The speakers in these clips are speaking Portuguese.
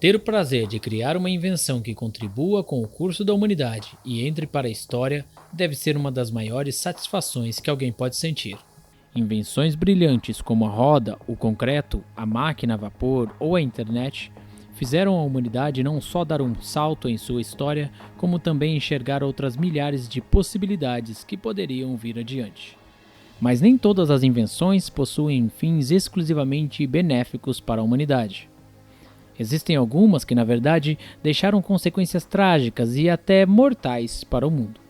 Ter o prazer de criar uma invenção que contribua com o curso da humanidade e entre para a história deve ser uma das maiores satisfações que alguém pode sentir. Invenções brilhantes como a roda, o concreto, a máquina a vapor ou a internet fizeram a humanidade não só dar um salto em sua história, como também enxergar outras milhares de possibilidades que poderiam vir adiante. Mas nem todas as invenções possuem fins exclusivamente benéficos para a humanidade. Existem algumas que, na verdade, deixaram consequências trágicas e até mortais para o mundo.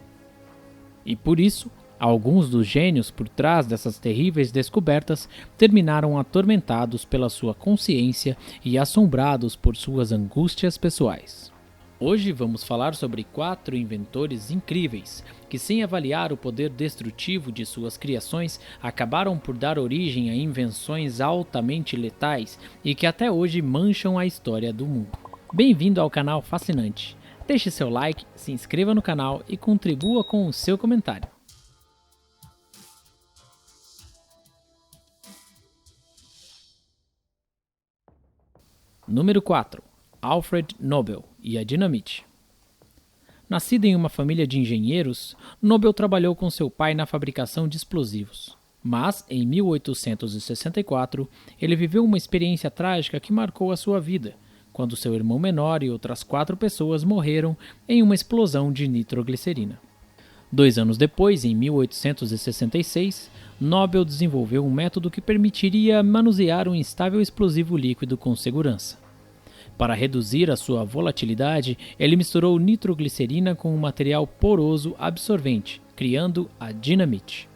E por isso, alguns dos gênios por trás dessas terríveis descobertas terminaram atormentados pela sua consciência e assombrados por suas angústias pessoais. Hoje vamos falar sobre 4 inventores incríveis que, sem avaliar o poder destrutivo de suas criações, acabaram por dar origem a invenções altamente letais e que até hoje mancham a história do mundo. Bem-vindo ao canal Fascinante. Deixe seu like, se inscreva no canal e contribua com o seu comentário. Número 4. Alfred Nobel e a dinamite. Nascido em uma família de engenheiros, Nobel trabalhou com seu pai na fabricação de explosivos. Mas, em 1864, ele viveu uma experiência trágica que marcou a sua vida, quando seu irmão menor e outras 4 pessoas morreram em uma explosão de nitroglicerina. 2 anos depois, em 1866, Nobel desenvolveu um método que permitiria manusear um instável explosivo líquido com segurança. Para reduzir a sua volatilidade, ele misturou nitroglicerina com um material poroso absorvente, criando a dinamite.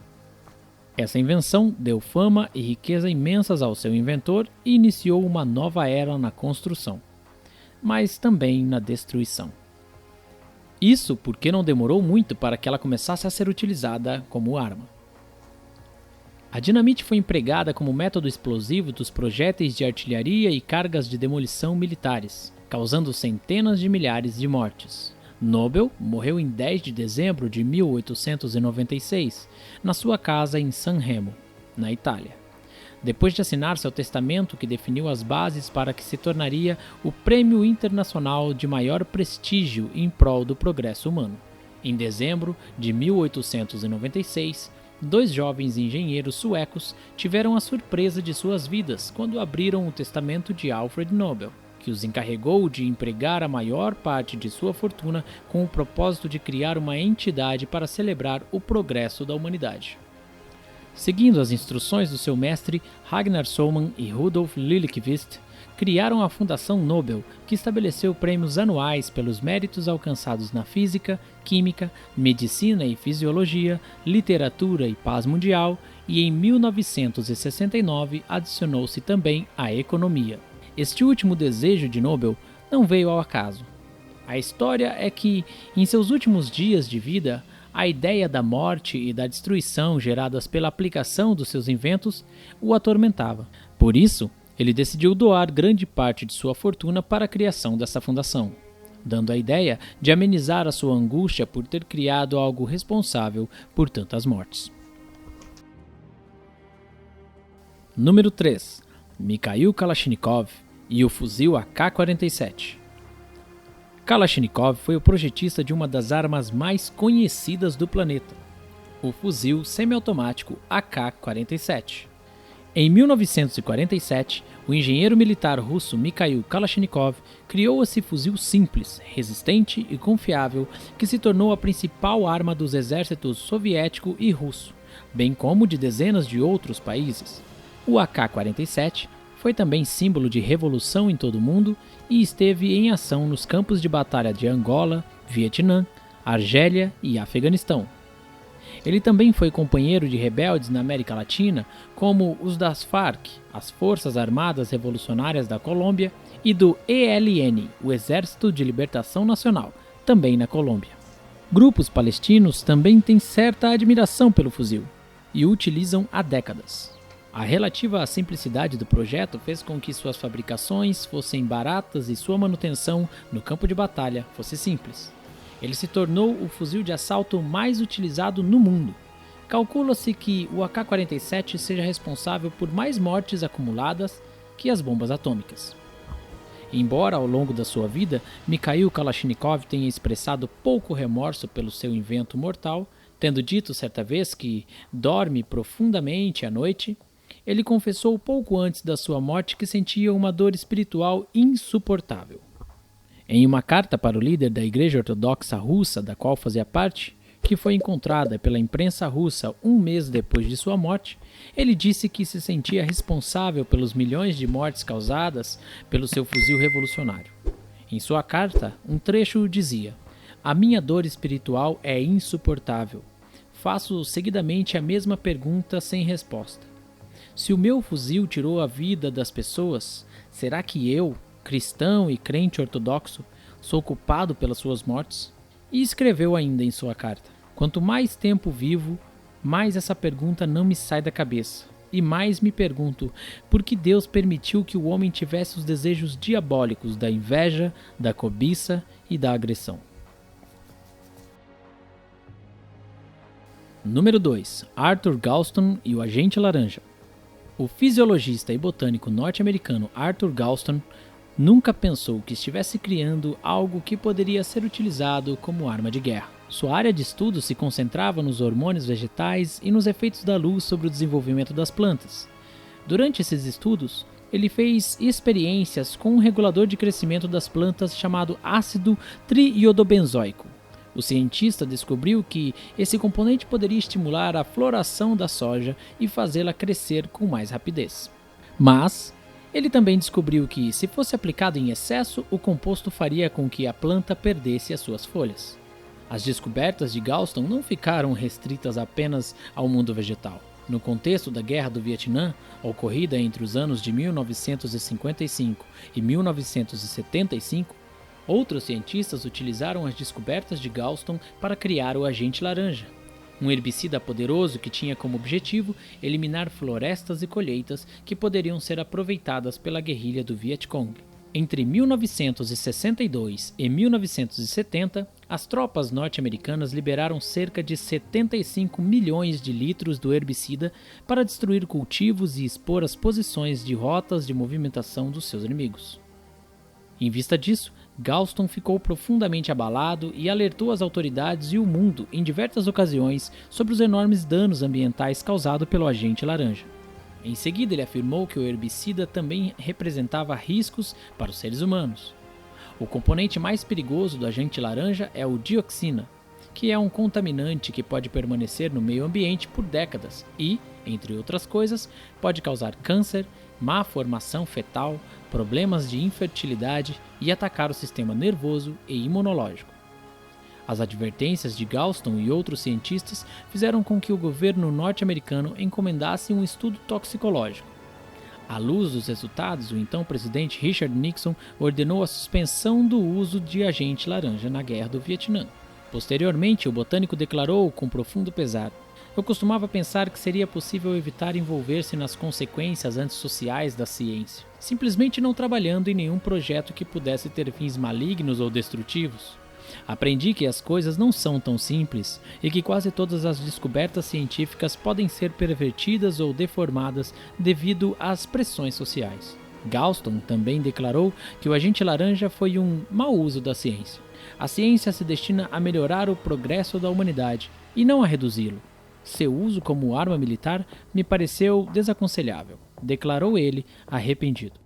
Essa invenção deu fama e riqueza imensas ao seu inventor e iniciou uma nova era na construção, mas também na destruição. Isso porque não demorou muito para que ela começasse a ser utilizada como arma. A dinamite foi empregada como método explosivo dos projéteis de artilharia e cargas de demolição militares, causando centenas de milhares de mortes. Nobel morreu em 10 de dezembro de 1896, na sua casa em San Remo, na Itália, depois de assinar seu testamento que definiu as bases para que se tornaria o prêmio internacional de maior prestígio em prol do progresso humano. Em dezembro de 1896, 2 jovens engenheiros suecos tiveram a surpresa de suas vidas quando abriram o testamento de Alfred Nobel, que os encarregou de empregar a maior parte de sua fortuna com o propósito de criar uma entidade para celebrar o progresso da humanidade. Seguindo as instruções do seu mestre, Ragnar Sohlman e Rudolf Liljeqvist, criaram a Fundação Nobel, que estabeleceu prêmios anuais pelos méritos alcançados na física, química, medicina e fisiologia, literatura e paz mundial, e em 1969 adicionou-se também a economia. Este último desejo de Nobel não veio ao acaso. A história é que, em seus últimos dias de vida, a ideia da morte e da destruição geradas pela aplicação dos seus inventos o atormentava. Por isso, ele decidiu doar grande parte de sua fortuna para a criação dessa fundação, dando a ideia de amenizar a sua angústia por ter criado algo responsável por tantas mortes. Número 3. Mikhail Kalashnikov e o fuzil AK-47. Kalashnikov foi o projetista de uma das armas mais conhecidas do planeta, o fuzil semiautomático AK-47. Em 1947, o engenheiro militar russo Mikhail Kalashnikov criou esse fuzil simples, resistente e confiável que se tornou a principal arma dos exércitos soviético e russo, bem como de dezenas de outros países. O AK-47 foi também símbolo de revolução em todo o mundo e esteve em ação nos campos de batalha de Angola, Vietnã, Argélia e Afeganistão. Ele também foi companheiro de rebeldes na América Latina, como os das FARC, as Forças Armadas Revolucionárias da Colômbia, e do ELN, o Exército de Libertação Nacional, também na Colômbia. Grupos palestinos também têm certa admiração pelo fuzil e o utilizam há décadas. A relativa simplicidade do projeto fez com que suas fabricações fossem baratas e sua manutenção no campo de batalha fosse simples. Ele se tornou o fuzil de assalto mais utilizado no mundo. Calcula-se que o AK-47 seja responsável por mais mortes acumuladas que as bombas atômicas. Embora ao longo da sua vida Mikhail Kalashnikov tenha expressado pouco remorso pelo seu invento mortal, tendo dito certa vez que dorme profundamente à noite, ele confessou pouco antes da sua morte que sentia uma dor espiritual insuportável. Em uma carta para o líder da Igreja Ortodoxa Russa, da qual fazia parte, que foi encontrada pela imprensa russa um mês depois de sua morte, ele disse que se sentia responsável pelos milhões de mortes causadas pelo seu fuzil revolucionário. Em sua carta, um trecho dizia: "A minha dor espiritual é insuportável. Faço seguidamente a mesma pergunta sem resposta. Se o meu fuzil tirou a vida das pessoas, será que eu, cristão e crente ortodoxo, sou culpado pelas suas mortes?" E escreveu ainda em sua carta: "Quanto mais tempo vivo, mais essa pergunta não me sai da cabeça. E mais me pergunto por que Deus permitiu que o homem tivesse os desejos diabólicos da inveja, da cobiça e da agressão." Número 2. Arthur Galston e o Agente Laranja. O fisiologista e botânico norte-americano Arthur Galston nunca pensou que estivesse criando algo que poderia ser utilizado como arma de guerra. Sua área de estudo se concentrava nos hormônios vegetais e nos efeitos da luz sobre o desenvolvimento das plantas. Durante esses estudos, ele fez experiências com um regulador de crescimento das plantas chamado ácido triiodobenzoico. O cientista descobriu que esse componente poderia estimular a floração da soja e fazê-la crescer com mais rapidez. Mas ele também descobriu que, se fosse aplicado em excesso, o composto faria com que a planta perdesse as suas folhas. As descobertas de Galston não ficaram restritas apenas ao mundo vegetal. No contexto da Guerra do Vietnã, ocorrida entre os anos de 1955 e 1975, outros cientistas utilizaram as descobertas de Galston para criar o Agente Laranja, um herbicida poderoso que tinha como objetivo eliminar florestas e colheitas que poderiam ser aproveitadas pela guerrilha do Vietcong. Entre 1962 e 1970, as tropas norte-americanas liberaram cerca de 75 milhões de litros do herbicida para destruir cultivos e expor as posições de rotas de movimentação dos seus inimigos. Em vista disso, Galston ficou profundamente abalado e alertou as autoridades e o mundo em diversas ocasiões sobre os enormes danos ambientais causados pelo Agente Laranja. Em seguida, ele afirmou que o herbicida também representava riscos para os seres humanos. O componente mais perigoso do Agente Laranja é o dioxina, que é um contaminante que pode permanecer no meio ambiente por décadas e, entre outras coisas, pode causar câncer, má formação fetal, problemas de infertilidade e atacar o sistema nervoso e imunológico. As advertências de Galston e outros cientistas fizeram com que o governo norte-americano encomendasse um estudo toxicológico. À luz dos resultados, o então presidente Richard Nixon ordenou a suspensão do uso de agente laranja na Guerra do Vietnã. Posteriormente, o botânico declarou com profundo pesar: "Eu costumava pensar que seria possível evitar envolver-se nas consequências antissociais da ciência, simplesmente não trabalhando em nenhum projeto que pudesse ter fins malignos ou destrutivos. Aprendi que as coisas não são tão simples e que quase todas as descobertas científicas podem ser pervertidas ou deformadas devido às pressões sociais." Galston também declarou que o agente laranja foi um mau uso da ciência. "A ciência se destina a melhorar o progresso da humanidade e não a reduzi-lo. Seu uso como arma militar me pareceu desaconselhável", declarou ele, arrependido.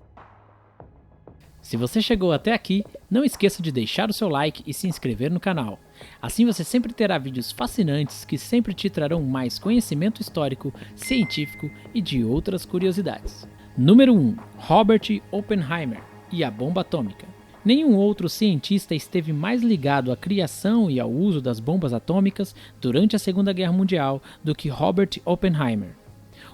Se você chegou até aqui, não esqueça de deixar o seu like e se inscrever no canal. Assim você sempre terá vídeos fascinantes que sempre te trarão mais conhecimento histórico, científico e de outras curiosidades. Número 1. Robert Oppenheimer e a bomba atômica. Nenhum outro cientista esteve mais ligado à criação e ao uso das bombas atômicas durante a Segunda Guerra Mundial do que Robert Oppenheimer.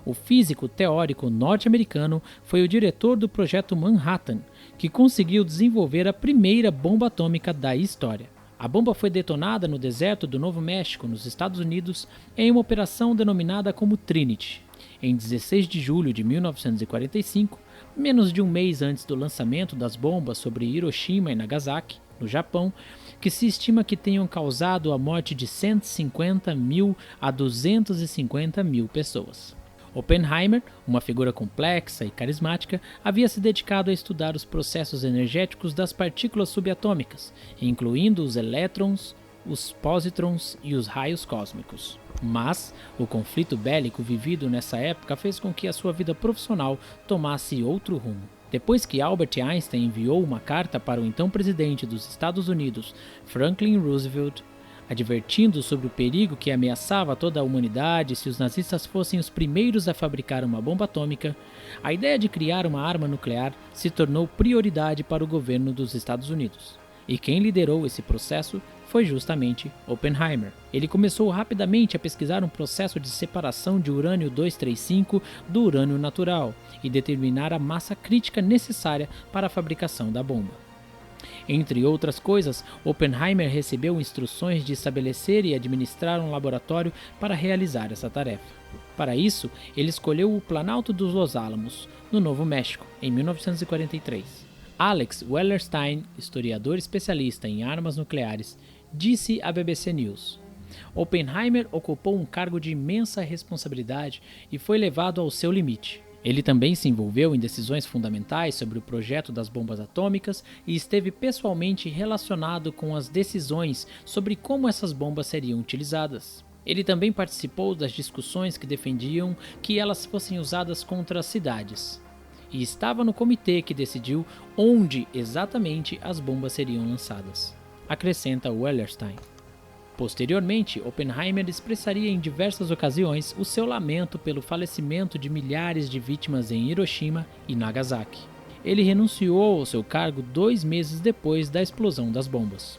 O físico teórico norte-americano foi o diretor do Projeto Manhattan, que conseguiu desenvolver a primeira bomba atômica da história. A bomba foi detonada no deserto do Novo México, nos Estados Unidos, em uma operação denominada como Trinity. Em 16 de julho de 1945, menos de um mês antes do lançamento das bombas sobre Hiroshima e Nagasaki, no Japão, que se estima que tenham causado a morte de 150 mil a 250 mil pessoas. Oppenheimer, uma figura complexa e carismática, havia se dedicado a estudar os processos energéticos das partículas subatômicas, incluindo os elétrons, os pósitrons e os raios cósmicos. Mas o conflito bélico vivido nessa época fez com que a sua vida profissional tomasse outro rumo. Depois que Albert Einstein enviou uma carta para o então presidente dos Estados Unidos, Franklin Roosevelt, advertindo sobre o perigo que ameaçava toda a humanidade se os nazistas fossem os primeiros a fabricar uma bomba atômica, a ideia de criar uma arma nuclear se tornou prioridade para o governo dos Estados Unidos. E quem liderou esse processo foi justamente Oppenheimer. Ele começou rapidamente a pesquisar um processo de separação de urânio-235 do urânio natural e determinar a massa crítica necessária para a fabricação da bomba. Entre outras coisas, Oppenheimer recebeu instruções de estabelecer e administrar um laboratório para realizar essa tarefa. Para isso, ele escolheu o Planalto dos Los Alamos, no Novo México, em 1943. Alex Wellerstein, historiador especialista em armas nucleares, disse à BBC News: Oppenheimer ocupou um cargo de imensa responsabilidade e foi levado ao seu limite. Ele também se envolveu em decisões fundamentais sobre o projeto das bombas atômicas e esteve pessoalmente relacionado com as decisões sobre como essas bombas seriam utilizadas. Ele também participou das discussões que defendiam que elas fossem usadas contra as cidades. E estava no comitê que decidiu onde exatamente as bombas seriam lançadas, acrescenta Wellerstein. Posteriormente, Oppenheimer expressaria em diversas ocasiões o seu lamento pelo falecimento de milhares de vítimas em Hiroshima e Nagasaki. Ele renunciou ao seu cargo 2 meses depois da explosão das bombas.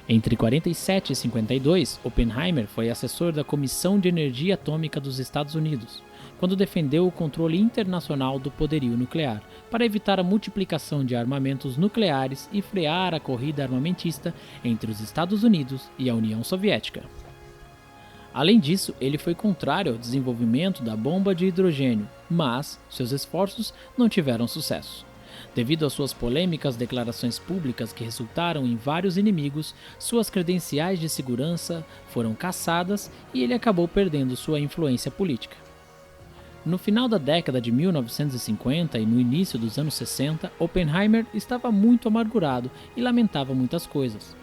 Entre 47 e 52, Oppenheimer foi assessor da Comissão de Energia Atômica dos Estados Unidos, quando defendeu o controle internacional do poderio nuclear, para evitar a multiplicação de armamentos nucleares e frear a corrida armamentista entre os Estados Unidos e a União Soviética. Além disso, ele foi contrário ao desenvolvimento da bomba de hidrogênio, mas seus esforços não tiveram sucesso. Devido às suas polêmicas declarações públicas que resultaram em vários inimigos, suas credenciais de segurança foram cassadas e ele acabou perdendo sua influência política. No final da década de 1950 e no início dos anos 60, Oppenheimer estava muito amargurado e lamentava muitas coisas.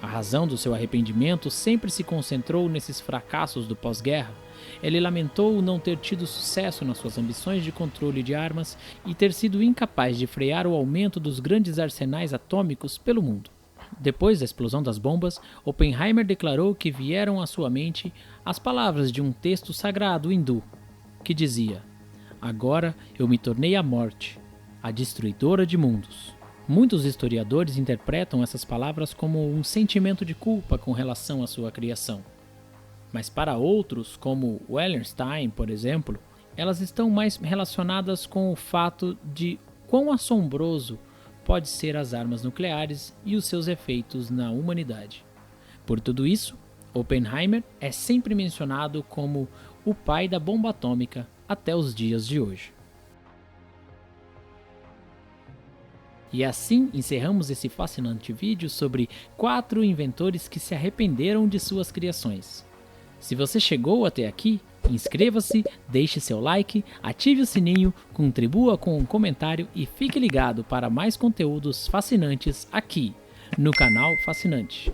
A razão do seu arrependimento sempre se concentrou nesses fracassos do pós-guerra. Ele lamentou não ter tido sucesso nas suas ambições de controle de armas e ter sido incapaz de frear o aumento dos grandes arsenais atômicos pelo mundo. Depois da explosão das bombas, Oppenheimer declarou que vieram à sua mente as palavras de um texto sagrado hindu, que dizia: "Agora eu me tornei a morte, a destruidora de mundos." Muitos historiadores interpretam essas palavras como um sentimento de culpa com relação à sua criação. Mas para outros, como Wellerstein, por exemplo, elas estão mais relacionadas com o fato de quão assombroso pode ser as armas nucleares e os seus efeitos na humanidade. Por tudo isso, Oppenheimer é sempre mencionado como o pai da bomba atômica até os dias de hoje. E assim encerramos esse fascinante vídeo sobre 4 inventores que se arrependeram de suas criações. Se você chegou até aqui, inscreva-se, deixe seu like, ative o sininho, contribua com um comentário e fique ligado para mais conteúdos fascinantes aqui no canal Fascinante.